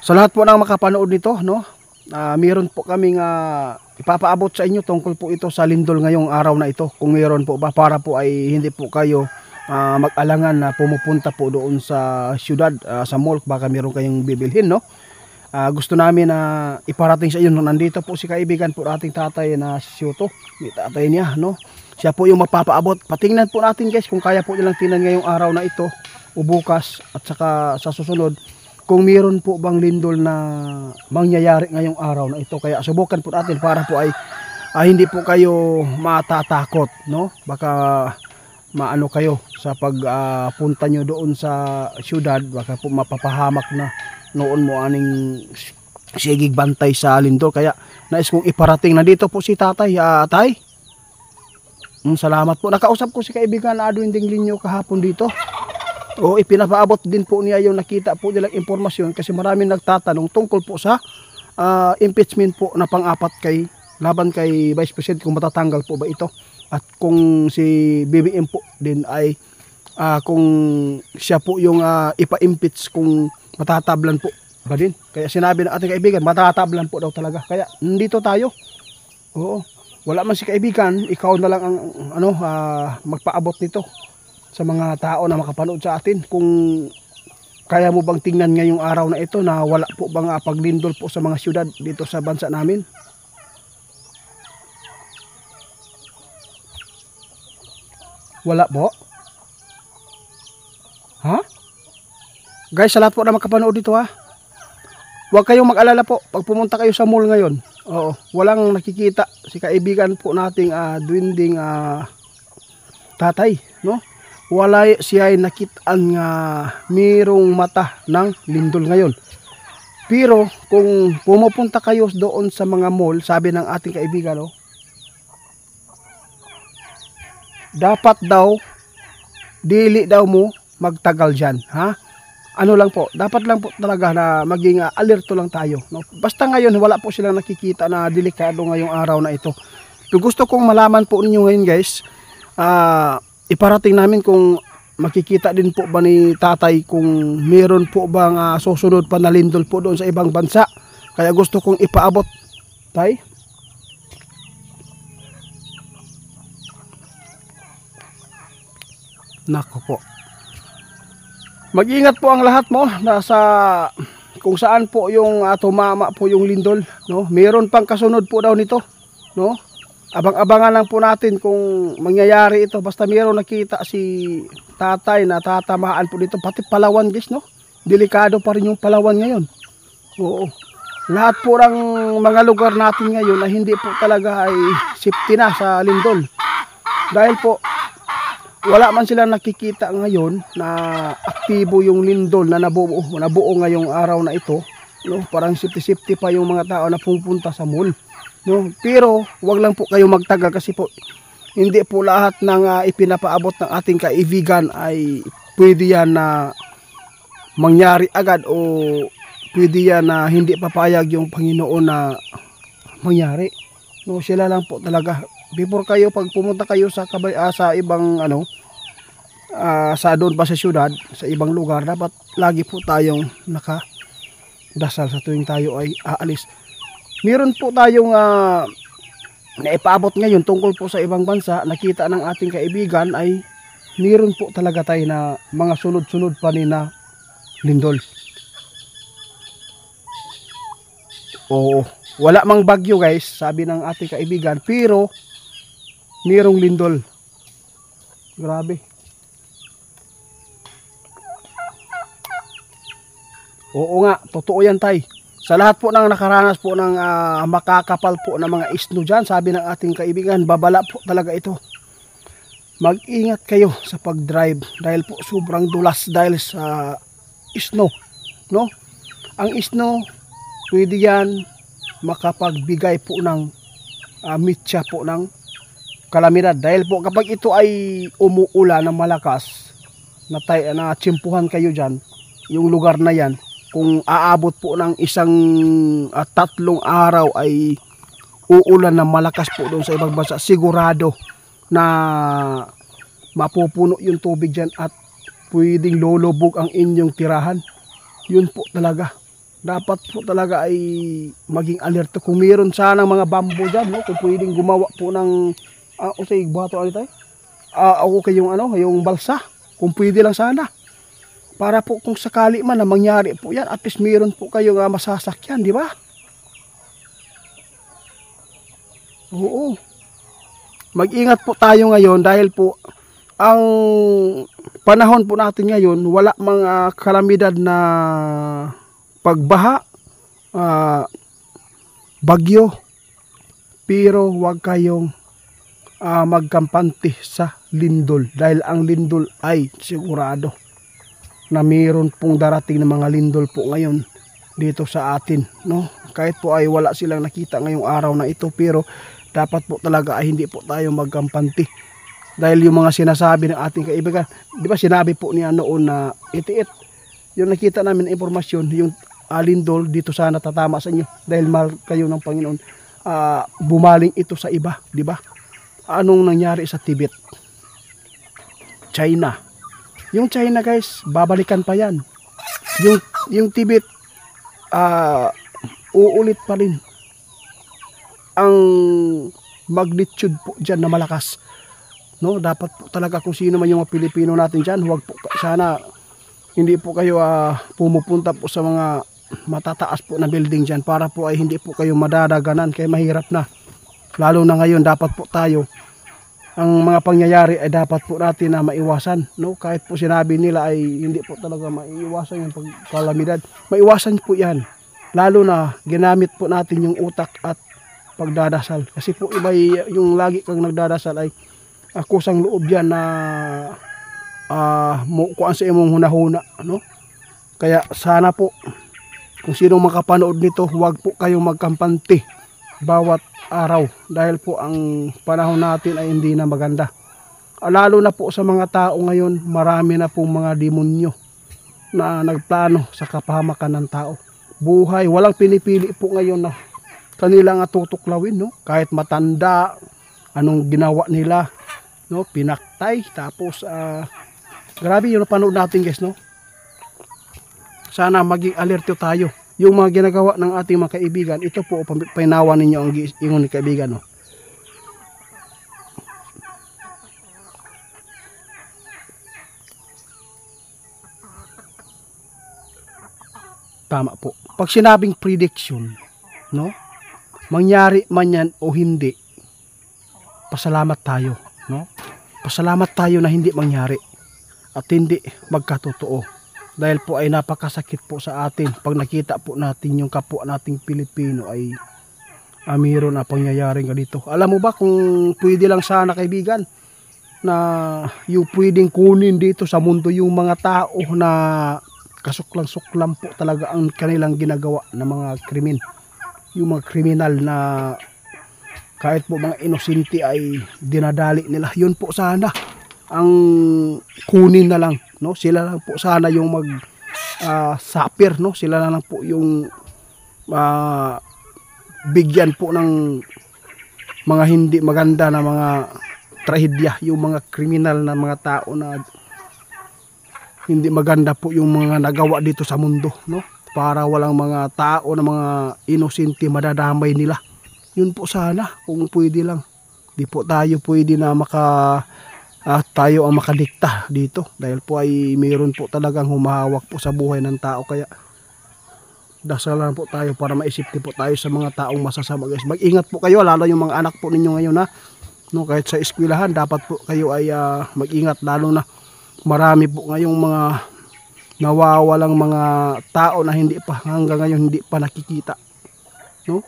Sa lahat po ng makapanood nito, no? Meron po kaming ipapaabot sa inyo tungkol po ito sa lindol ngayong araw na ito. Kung meron po ba, para po ay hindi po kayo mag-alangan na pumupunta po doon sa syudad, sa mall, baka meron kayong bibilhin, no? Gusto namin na iparating sa inyo, nandito po si kaibigan po ating tatay na si Syoto, may tatay niya, no? Siya po yung magpapaabot. Patingnan po natin guys kung kaya po nilang tingnan ngayong araw na ito o bukas at saka sa susunod kung meron po bang lindol na mangyayari ngayong araw na ito. Kaya subukan po natin para po ay hindi po kayo matatakot, no? Baka maano kayo sa pagpunta nyo doon sa syudad, baka po mapapahamak na noon mo aning sigig bantay sa lindol. Kaya nais kong iparating na dito po si tatay. Tay, salamat po. Nakausap ko si kaibigan Adwin Dinglinyo kahapon dito. O ipinapaabot din po niya yung nakita po nilang impormasyon kasi maraming nagtatanong tungkol po sa impeachment po na pang-apat laban kay Vice President, kung matatanggal po ba ito, at kung si BBM po din ay kung siya po yung ipa-impeach, kung matatablan po ba din. Kaya sinabi ng ating kaibigan matatablan po daw talaga. Kaya nandito tayo. Oo, wala man si kaibigan, ikaw na lang ang magpaabot nito sa mga tao na makapanood sa atin. Kung kaya mo bang tingnan ngayong araw na ito na wala po bang paglindol po sa mga syudad dito sa bansa namin? Wala po? Ha? Guys, sa lahat po na makapanood dito huwag kayong mag-alala po pag pumunta kayo sa mall ngayon. Oo, walang nakikita si kaibigan po nating dwinding tatay, no? Wala siya ay nakitaan nga mirong mata ng lindol ngayon. Pero kung pumupunta kayo doon sa mga mall, sabi ng ating kaibigan, dapat daw dili daw mo magtagal dyan, ha? Ano lang po, dapat lang po talaga na maging alerto lang tayo, no? Basta ngayon wala po silang nakikita na delikado ngayong araw na ito. So, gusto kong malaman po ninyo ngayon guys, iparating namin kung makikita din po ba ni tatay kung meron po bang susunod pa na lindol po doon sa ibang bansa. Kaya gusto kong ipaabot, tay. Nako po, mag-ingat po ang lahat mo nasa kung saan po yung tumama po yung lindol, no? Meron pang kasunod po daw nito, no? Abang-abangan lang po natin kung mangyayari ito. Basta meron nakita si tatay na tatamaan po dito. Pati Palawan guys, no? Delikado pa rin yung Palawan ngayon. Oo. Lahat po ng mga lugar natin ngayon na hindi po talaga ay safety na sa lindol. Dahil po wala man silang nakikita ngayon na aktibo yung lindol na nabuo ngayong araw na ito, no? Parang safety pa yung mga tao na pupunta sa mall, no? Pero wag lang po kayo magtagal kasi po hindi po lahat ng ipinapaabot ng ating kaibigan ay pwede yan na mangyari agad o pwede yan na hindi papayag yung Panginoon na mangyari, no? Sila lang po talaga. Before kayo, pag pumunta kayo sa ibang sa doon pa sa syudad, sa ibang lugar, dapat lagi po tayong nakadasal sa tuwing tayo ay aalis. Meron po tayong naipaabot ngayon tungkol po sa ibang bansa. Nakita ng ating kaibigan ay meron po talaga tayo na mga sunod-sunod pa ni na lindol. Oo, wala mang bagyo guys, sabi ng ating kaibigan, pero merong lindol. Grabe. Oo nga, totoo yan tay. Sa lahat po ng nakaranas po ng makakapal po ng mga isno dyan, sabi ng ating kaibigan, babala po talaga ito. Mag-ingat kayo sa pag-drive dahil po sobrang dulas dahil sa isno, no? Ang isno, pwede yan makapagbigay po ng mitya po ng kalamidad. Dahil po kapag ito ay umuulan ng malakas, na tsimpuhan kayo dyan, yung lugar na yan, kung aabot po ng isang 3 araw ay uulan ng malakas po doon sa ibang bansa, sigurado na mapupuno yung tubig dyan at pwedeng lulubog ang inyong tirahan. Yun po talaga. dapat po talaga ay maging alerto. Kung meron sanang mga bamboo dyan, no? Kung pwedeng gumawa po ng usay bato ano tayo? Ako kayong yung balsa. Kung pwede lang sana. Para po kung sakali man na mangyari po yan, at least meron po kayo masasakyan, di ba? Oo. Mag-ingat po tayo ngayon dahil po ang panahon po natin ngayon, wala mga kalamidad na pagbaha, bagyo, pero huwag kayong magkampante sa lindol dahil ang lindol ay sigurado na mayroon pong darating na mga lindol po ngayon dito sa atin, no? Kahit po ay wala silang nakita ngayong araw na ito, pero dapat po talaga ay hindi po tayo magkampante dahil yung mga sinasabi ng ating kaibigan, di ba sinabi po niya noon na itiit, yung nakita namin impormasyon, yung lindol dito sana tatama sa inyo dahil mahal kayo ng Panginoon. Bumaling ito sa iba, di ba? Anong nangyari sa Tibet? China. Yung China guys, babalikan pa yan. Yung Tibet, uulit pa rin ang magnitude po dyan na malakas. No, dapat po talaga kung sino man yung mga Pilipino natin dyan, huwag po sana hindi po kayo pumupunta po sa mga matataas po na building dyan para po ay hindi po kayo madadaganan kaya mahirap na. Lalo na ngayon dapat po tayo ang mga pangyayari ay dapat po natin na maiwasan, no? Kahit po sinabi nila ay hindi po talaga maiiwasan yung pagkalamidad. Maiwasan po yan. Lalo na ginamit po natin yung utak at pagdadasal. Kasi po iba yung lagi kang nagdadasal ay kusang loob yan na kuan sa imong hunahuna, no? Kaya sana po kung sino makapanood nito, huwag po kayong magkampante bawat araw dahil po ang panahon natin ay hindi na maganda. Lalo na po sa mga tao ngayon, marami na pong mga demonyo na nagplano sa kapahamakan ng tao. Buhay, walang pinipili po ngayon na kanilang tutuklawin, no? Kahit matanda, anong ginawa nila, no? Pinaktay, tapos grabe yung napanood natin guys, no? Sana maging alerto tayo. Yung mga ginagawa ng ating mga kaibigan, ito po, painawa ninyo ang ingon ni kaibigan, no? Tama po. Pag sinabing prediction, no? Mangyari man yan o hindi, pasalamat tayo, no? Pasalamat tayo na hindi mangyari at hindi magkatotoo. Dahil po ay napakasakit po sa atin pag nakita po natin yung kapwa nating Pilipino ay mayroon na pangyayaring ganito. Alam mo ba kung pwede lang sana kaibigan na yung pwedeng kunin dito sa mundo yung mga tao na kasuklang-suklam po talaga ang kanilang ginagawa na mga krimen. Yung mga kriminal na kahit po mga inosente ay dinadali nila. Yun po sana ang kunin na lang, no? Sila lang po sana yung mag sapir, no? Sila lang po yung bigyan po ng mga hindi maganda na mga trahedya, yung mga kriminal na mga tao na hindi maganda po yung mga nagawa dito sa mundo, no? Para walang mga tao na mga inosente madadamay nila. Yun po sana kung pwede lang. Di po tayo pwede na tayo ang makadikta dito dahil po ay mayroon po talagang humahawak po sa buhay ng tao. Kaya dasalan po tayo para maisip po tayo sa mga taong masasama guys. Mag-ingat po kayo lalo yung mga anak po ninyo ngayon, ha? No, kahit sa eskwelahan dapat po kayo ay mag-ingat, lalo na marami po ngayong mga nawawalang mga tao na hindi pa hanggang ngayon hindi pa nakikita, no?